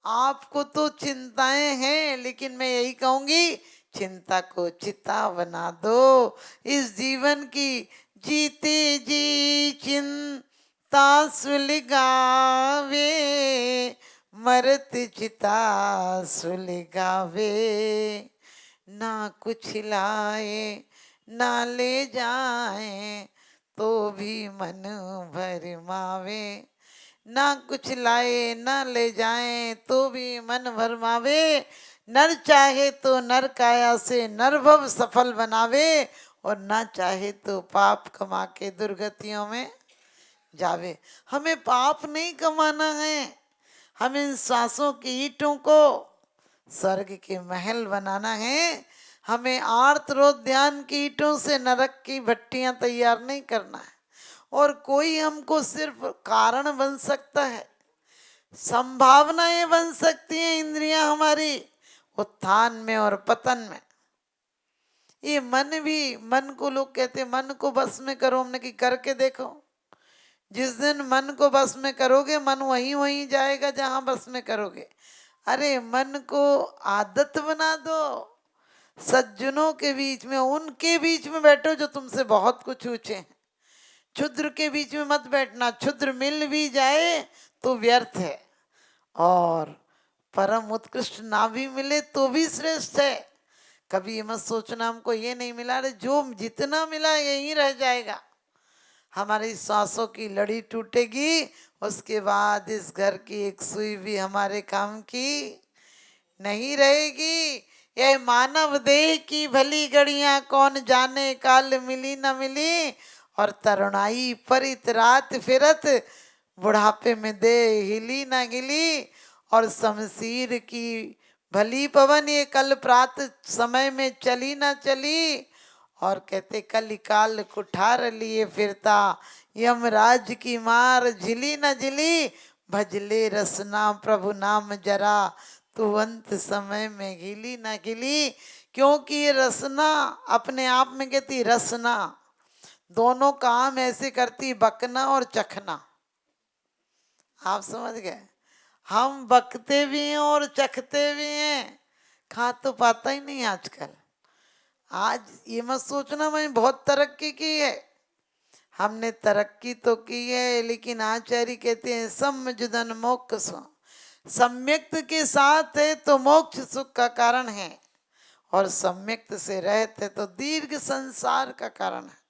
आपको तो चिंताएं हैं, लेकिन मैं यही कहूंगी चिंता को चिता बना दो। इस जीवन की जीते जी चिंता सुलगावे, मरत चिता सुलगावे। ना कुछ लाए ना ले जाए तो भी मन भरमावे। ना कुछ लाए ना ले जाए तो भी मन भरमावे। नर चाहे तो नर काया से नर भव सफल बनावे, और ना चाहे तो पाप कमा के दुर्गतियों में जावे। हमें पाप नहीं कमाना है, हमें इन सांसों की ईंटों को स्वर्ग के महल बनाना है। हमें आर्तरोद्यान की ईंटों से नरक की भट्टियां तैयार नहीं करना है। और कोई हमको सिर्फ कारण बन सकता है, संभावनाएं बन सकती हैं इंद्रियां हमारी उत्थान में और पतन में। ये मन भी, मन को लोग कहते हैं मन को बस में करो, हमने कि करके देखो। जिस दिन मन को बस में करोगे, मन वहीं वहीं जाएगा जहां बस में करोगे। अरे मन को आदत बना दो। सज्जनों के बीच में, उनके बीच में बैठो जो तुमसे बहुत कुछ ऊंचे हैं। क्षुद्र के बीच में मत बैठना, क्षुद्र मिल भी जाए तो व्यर्थ है, और परम उत्कृष्ट ना भी मिले तो भी श्रेष्ठ है। कभी मत सोचना हमको ये नहीं मिला, अरे जो जितना मिला यही रह जाएगा। हमारी सांसों की लड़ी टूटेगी, उसके बाद इस घर की एक सुई भी हमारे काम की नहीं रहेगी। यह मानव देह की भली घड़ियां कौन जाने काल मिली न मिली, और तरुणाई परित रात फिरत बुढ़ापे में दे हिली न गिली। और शमशीर की भली पवन ये कल प्रात समय में चली न चली, और कहते कलिकाल कुठार लिए फिरता यमराज की मार झिली न झिली। भजले रसना प्रभु नाम जरा तू अंत समय में गिली न गिली। क्योंकि ये रसना अपने आप में कहती रसना दोनों काम ऐसे करती, बकना और चखना। आप समझ गए, हम बकते भी हैं और चखते भी हैं, खा तो पाता ही नहीं आजकल। आज ये मत सोचना मैंने बहुत तरक्की की है, हमने तरक्की तो की है, लेकिन आचार्य कहते हैं सम्यजुदन मोक्ष, सम्यक्त के साथ है तो मोक्ष सुख का कारण है, और सम्यक्त से रहते तो दीर्घ संसार का कारण है।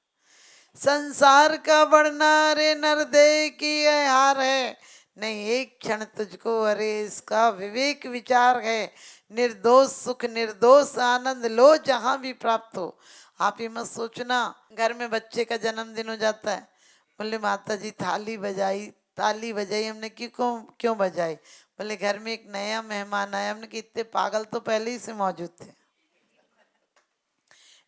संसार का बढ़ना रे नरदेह की है हार है, नहीं एक क्षण तुझको अरे इसका विवेक विचार है। निर्दोष सुख निर्दोष आनंद लो जहां भी प्राप्त हो। आप ये मत सोचना, घर में बच्चे का जन्मदिन हो जाता है, बोले माता जी थाली बजाई, ताली बजाई, हमने क्यों क्यों बजाई? बोले घर में एक नया मेहमान आया। हमने कि इतने पागल तो पहले ही से मौजूद थे,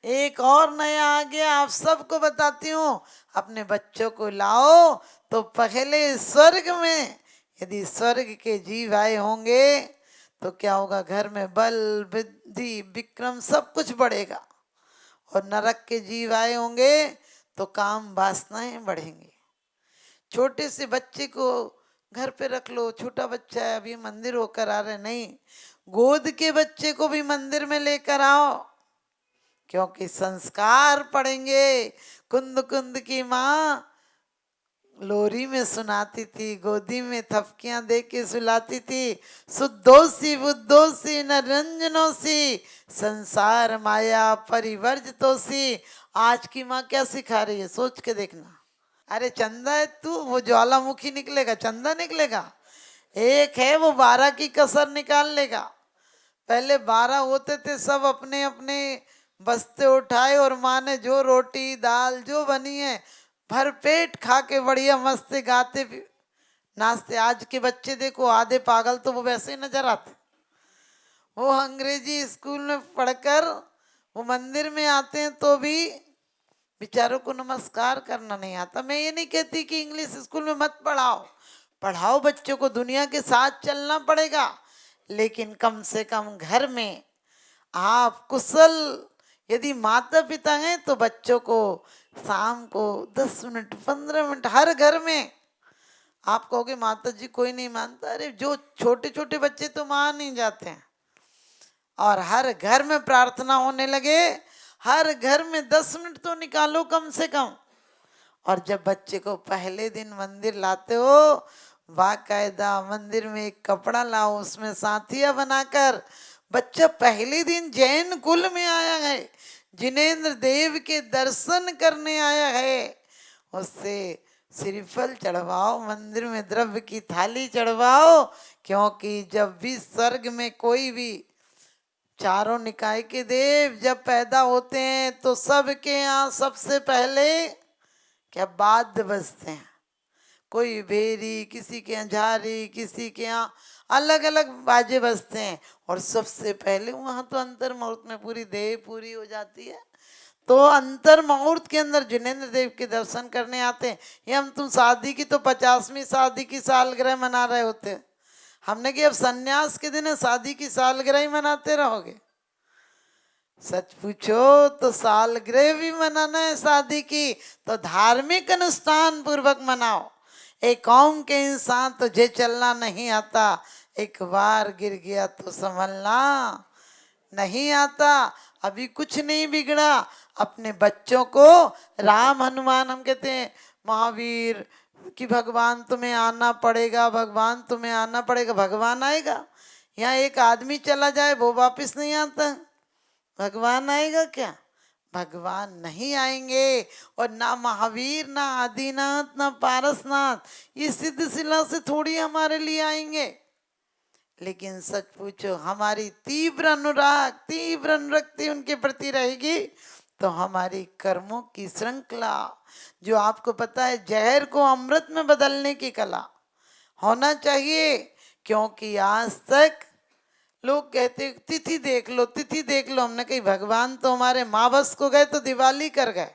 एक और नया आ गया। आप सबको बताती हूँ, अपने बच्चों को लाओ तो पहले स्वर्ग में यदि स्वर्ग के जीव आए होंगे तो क्या होगा, घर में बल बुद्धि विक्रम सब कुछ बढ़ेगा। और नरक के जीव आए होंगे तो काम वासनाएं बढ़ेंगी। छोटे से बच्चे को घर पे रख लो, छोटा बच्चा है अभी मंदिर होकर आ रहे, नहीं गोद के बच्चे को भी मंदिर में लेकर आओ, क्योंकि संस्कार पड़ेंगे। कुंद कुंद की माँ लोरी में सुनाती थी, गोदी में थपकियां दे के सुलाती थी। शुद्धोसी बुद्धोसी न रंजनोसी संसार माया परिवर्जितोसी। आज की माँ क्या सिखा रही है सोच के देखना। अरे चंदा है तू, वो ज्वालामुखी निकलेगा, चंदा निकलेगा। एक है वो 12 की कसर निकाल लेगा। पहले 12 होते थे, सब अपने अपने बस्ते उठाए, और माँ ने जो रोटी दाल जो बनी है भर पेट खा के बढ़िया मस्त गाते नाचते। आज के बच्चे देखो आधे पागल तो वो वैसे ही नजर आते, वो अंग्रेजी स्कूल में पढ़कर वो मंदिर में आते हैं तो भी बेचारों को नमस्कार करना नहीं आता। मैं ये नहीं कहती कि इंग्लिश स्कूल में मत पढ़ाओ, पढ़ाओ बच्चों को, दुनिया के साथ चलना पड़ेगा, लेकिन कम से कम घर में आप कुशल यदि माता पिता हैं तो बच्चों को शाम को 10 मिनट 15 मिनट हर घर में आप कहोगे माता जी कोई नहीं मानता, अरे जो छोटे छोटे बच्चे तो मान नहीं जाते हैं। और हर घर में प्रार्थना होने लगे, हर घर में 10 मिनट तो निकालो कम से कम। और जब बच्चे को पहले दिन मंदिर लाते हो, बाकायदा मंदिर में एक कपड़ा लाओ, उसमें साथिया बनाकर, बच्चा पहले दिन जैन कुल में आया है, जिनेन्द्र देव के दर्शन करने आया है, उससे श्रीफल चढ़वाओ, मंदिर में द्रव्य की थाली चढ़वाओ। क्योंकि जब भी स्वर्ग में कोई भी चारों निकाय के देव जब पैदा होते हैं तो सबके यहाँ सबसे पहले क्या वाद्य बजते हैं। कोई भेरी, किसी के यहाँ झारी, किसी के यहाँ अलग अलग बाजे बजते हैं। और सबसे पहले वहां तो अंतर मुहूर्त में पूरी देह पूरी हो जाती है, तो अंतर मुहूर्त के अंदर जिनेन्द्र देव के दर्शन करने आते हैं। ये हम तुम शादी की तो 50वीं शादी की सालगिरह मना रहे होते हैं, हमने कि अब सन्यास के दिन शादी की सालगिरह ही मनाते रहोगे। सच पूछो तो सालगिरह भी मनाना है शादी की, तो धार्मिक अनुष्ठान पूर्वक मनाओ। एक कौम के इंसान तुझे चलना नहीं आता, एक बार गिर गया तो संभलना नहीं आता। अभी कुछ नहीं बिगड़ा, अपने बच्चों को राम हनुमान हम कहते हैं महावीर कि भगवान तुम्हें आना पड़ेगा, भगवान तुम्हें आना पड़ेगा, भगवान आएगा? यहाँ एक आदमी चला जाए वो वापस नहीं आता, भगवान आएगा क्या? भगवान नहीं आएंगे। और ना महावीर, ना आदिनाथ, ना पारसनाथ, ये सिद्ध शिला से थोड़ी हमारे लिए आएंगे। लेकिन सच पूछो हमारी तीव्र अनुराग, तीव्र अनुरक्ति उनके प्रति रहेगी तो हमारी कर्मों की श्रृंखला, जो आपको पता है जहर को अमृत में बदलने की कला होना चाहिए। क्योंकि आज तक लोग कहते तिथि देख लो, तिथि देख लो। हमने कही भगवान तो हमारे मावस को गए तो दिवाली कर गए।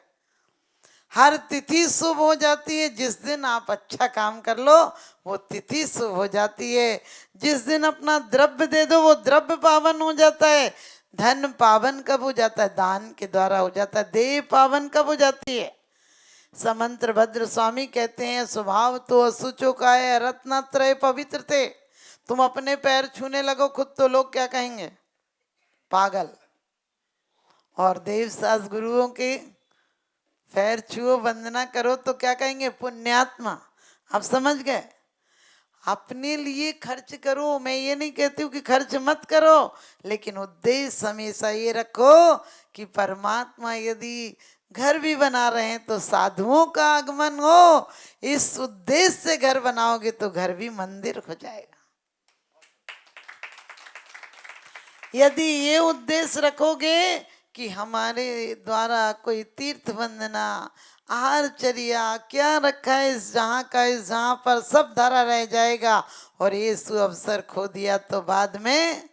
हर तिथि शुभ हो जाती है, जिस दिन आप अच्छा काम कर लो वो तिथि शुभ हो जाती है। जिस दिन अपना द्रव्य दे दो वो द्रव्य पावन हो जाता है। धन पावन कब हो जाता है? दान के द्वारा हो जाता है। देह पावन कब हो जाती है? समंत्र भद्र स्वामी कहते हैं स्वभाव तो असुचो का है, रत्नत्रय पवित्र थे। तुम अपने पैर छूने लगो खुद तो लोग क्या कहेंगे? पागल। और देव सास गुरुओं के पैर छुओ, वंदना करो तो क्या कहेंगे? पुण्यात्मा। आप समझ गए? अपने लिए खर्च करो, मैं ये नहीं कहती हूँ कि खर्च मत करो, लेकिन उद्देश्य हमेशा ये रखो कि परमात्मा यदि घर भी बना रहे हैं तो साधुओं का आगमन हो। इस उद्देश्य से घर बनाओगे तो घर भी मंदिर हो जाएगा। यदि ये उद्देश्य रखोगे कि हमारे द्वारा कोई तीर्थ वंदना, आहारचर्या क्या रखा है इस जहाँ का, इस जहाँ पर सब धरा रह जाएगा और ये अवसर खो दिया तो बाद में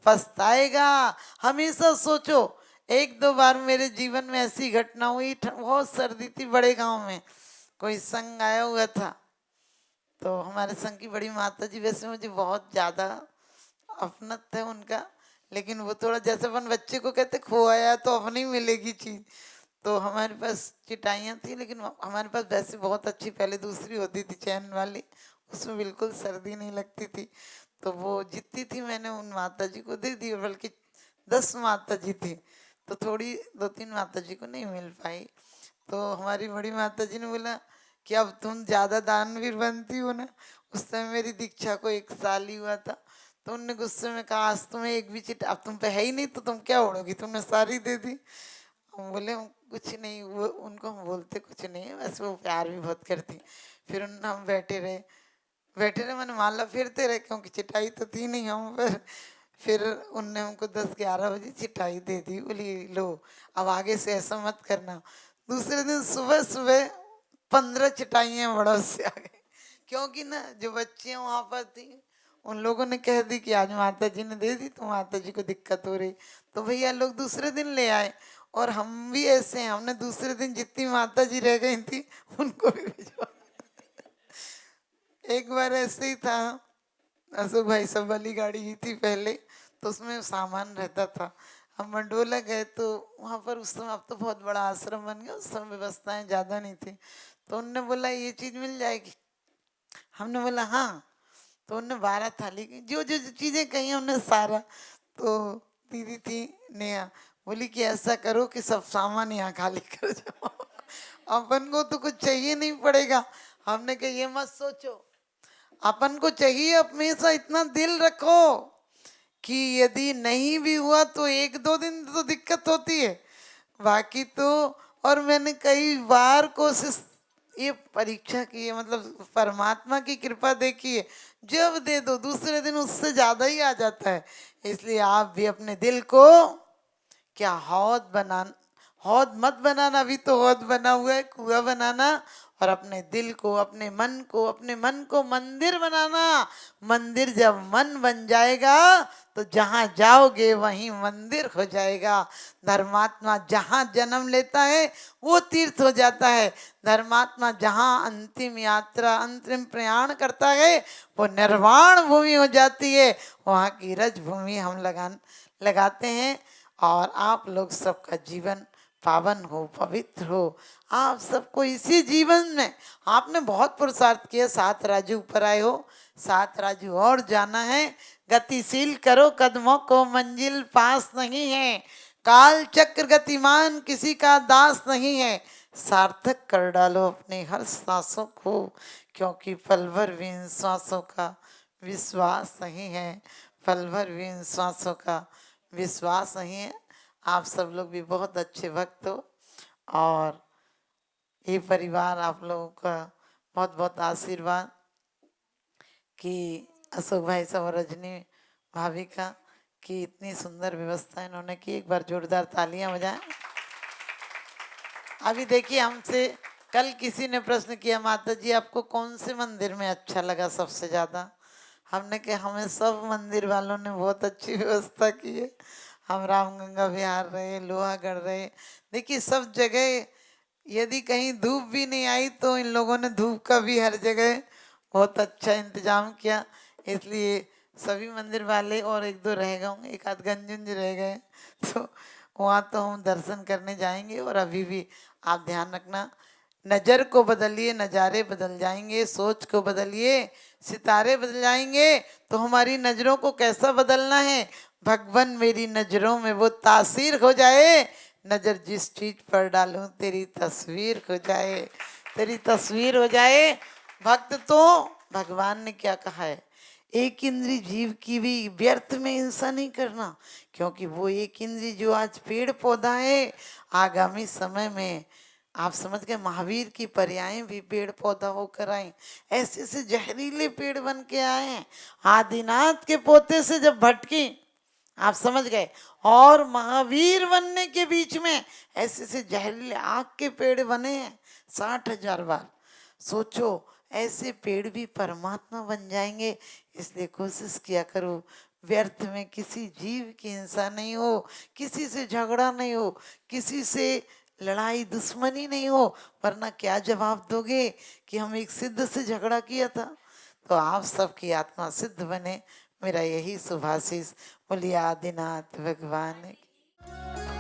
पछताएगा। हमेशा सोचो, एक दो बार मेरे जीवन में ऐसी घटना हुई, बहुत सर्दी थी बड़े गांव में, कोई संघ आया हुआ था, तो हमारे संघ की बड़ी माता जी, वैसे मुझे बहुत ज़्यादा अपनत है उनका, लेकिन वो थोड़ा जैसे अपन बच्चे को कहते खोया तो अपनी मिलेगी चीज़। तो हमारे पास चिटाइयाँ थी, लेकिन हमारे पास वैसे बहुत अच्छी पहले दूसरी होती थी चैन वाली, उसमें बिल्कुल सर्दी नहीं लगती थी। तो वो जितनी थी मैंने उन माता जी को दे दी, बल्कि 10 माता जी थी, तो थोड़ी 2-3 माता जी को नहीं मिल पाई। तो हमारी बड़ी माता जी ने बोला कि अब तुम ज़्यादा दानवीर बनती हो ना। उस समय मेरी दीक्षा को 1 साल ही हुआ था, तो उनने गुस्से में कहा आज तुम्हें एक भी चिट, अब तुम पे है ही नहीं तो तुम क्या उड़ोगी, तुमने सारी दे दी। हम बोले कुछ नहीं, वो उनको हम बोलते कुछ नहीं है, वैसे वो प्यार भी बहुत करती। फिर हम बैठे रहे मैंने माला फेरते रहे, क्योंकि चिटाई तो थी नहीं हम पर। फिर उनने हमको 10-11 बजे चिटाई दे दी, बोली लो अब आगे से ऐसा मत करना। दूसरे दिन सुबह सुबह 15 चिटाइयाँ बड़ा से आ गई, क्योंकि ना जो बच्चियाँ वहाँ पर थी उन लोगों ने कह दी कि आज माता जी ने दे दी तो माता जी को दिक्कत हो रही, तो भैया लोग दूसरे दिन ले आए। और हम भी ऐसे हैं, हमने दूसरे दिन जितनी माता जी रह गई थी उनको भी भिजवा। एक बार ऐसे ही था, अशोक भाई सब वाली गाड़ी ही थी पहले, तो उसमें सामान रहता था। हम मंडोला गए तो वहाँ पर उस समय, अब तो बहुत बड़ा आश्रम बन गया, उस समय व्यवस्थाएं ज़्यादा नहीं थी, तो उनने बोला ये चीज़ मिल जाएगी। हमने बोला हाँ। तो उन्होंने 12 थाली की जो जो जो चीजें कही उन्होंने सारा। तो दीदी थी नेहा, बोली कि ऐसा करो कि सब सामान यहाँ खाली कर जाओ। अपन को तो कुछ चाहिए नहीं पड़ेगा। हमने कहा ये मत सोचो, अपन को चाहिए हमेशा इतना दिल रखो कि यदि नहीं भी हुआ तो 1-2 दिन तो दिक्कत होती है, बाकी तो। और मैंने कई बार कोशिश, ये परीक्षा की है, मतलब परमात्मा की कृपा देखी है, जब दे दो दूसरे दिन उससे ज्यादा ही आ जाता है। इसलिए आप भी अपने दिल को क्या हौद मत बनाना, अभी तो हौद बना हुआ है, कुआं बनाना। और अपने दिल को, अपने मन को मंदिर बनाना। मंदिर जब मन बन जाएगा तो जहां जाओगे वहीं मंदिर हो जाएगा। धर्मात्मा जहां जन्म लेता है वो तीर्थ हो जाता है। धर्मात्मा जहां अंतिम यात्रा, अंतिम प्रयाण करता है वो निर्वाण भूमि हो जाती है। वहां की रज भूमि हम लगाते हैं। और आप लोग सबका जीवन पावन हो, पवित्र हो। आप सबको इसी जीवन में आपने बहुत पुरुषार्थ किया, 7 राज्य ऊपर आए हो, 7 राज्य और जाना है। गतिशील करो कदमों को, मंजिल पास नहीं है। काल चक्र गतिमान, किसी का दास नहीं है। सार्थक कर डालो अपने हर सांसों को, क्योंकि पल भर भी इन सांसों का विश्वास नहीं है। पल भर भी इन सांसों का विश्वास नहीं है। आप सब लोग भी बहुत अच्छे भक्त हो, और ये परिवार आप लोगों का बहुत बहुत आशीर्वाद कि अशोक भाई साहब और रजनी भाभी का, कि इतनी सुंदर व्यवस्था इन्होंने की। एक बार जोरदार तालियां बजाएं। अभी देखिए, हमसे कल किसी ने प्रश्न किया, माता जी आपको कौन से मंदिर में अच्छा लगा सबसे ज्यादा? हमने कहा हमें सब मंदिर वालों ने बहुत अच्छी व्यवस्था की है। हम रामगंगा विहार रहे, लोहागढ़ रहे, देखिए सब जगह। यदि कहीं धूप भी नहीं आई तो इन लोगों ने धूप का भी हर जगह बहुत अच्छा इंतजाम किया। इसलिए सभी मंदिर वाले, और 1-2 रह गए होंगे, 1-आध गंज रह गए, तो वहाँ तो हम दर्शन करने जाएंगे। और अभी भी आप ध्यान रखना, नजर को बदलिए, नज़ारे बदल जाएंगे। सोच को बदलिए, सितारे बदल जाएंगे। तो हमारी नजरों को कैसा बदलना है? भगवान मेरी नजरों में वो तासीर हो जाए, नजर जिस चीज पर डालूं तेरी तस्वीर हो जाए, तेरी तस्वीर हो जाए। भक्त तो, भगवान ने क्या कहा है, एक इंद्री जीव की भी व्यर्थ में हिंसा नहीं करना, क्योंकि वो एक इंद्री जो आज पेड़ पौधा है, आगामी समय में आप समझ गए महावीर की पर्यायें भी पेड़ पौधा होकर आए। ऐसे से जहरीले पेड़ बन के आए हैं। आदिनाथ के पोते से जब भटकी, आप समझ गए, और महावीर बनने के बीच में ऐसे से जहरीले आग के पेड़ बने हैं 60,000 बार। सोचो, ऐसे पेड़ भी परमात्मा बन जाएंगे। इसलिए कोशिश किया करो, व्यर्थ में किसी जीव की हिंसा नहीं हो, किसी से झगड़ा नहीं हो, किसी से लड़ाई दुश्मनी नहीं हो, वरना क्या जवाब दोगे कि हम एक सिद्ध से झगड़ा किया था। तो आप सबकी आत्मा सिद्ध बने, मेरा यही शुभाशीष। बोलिए आदिनाथ भगवान की।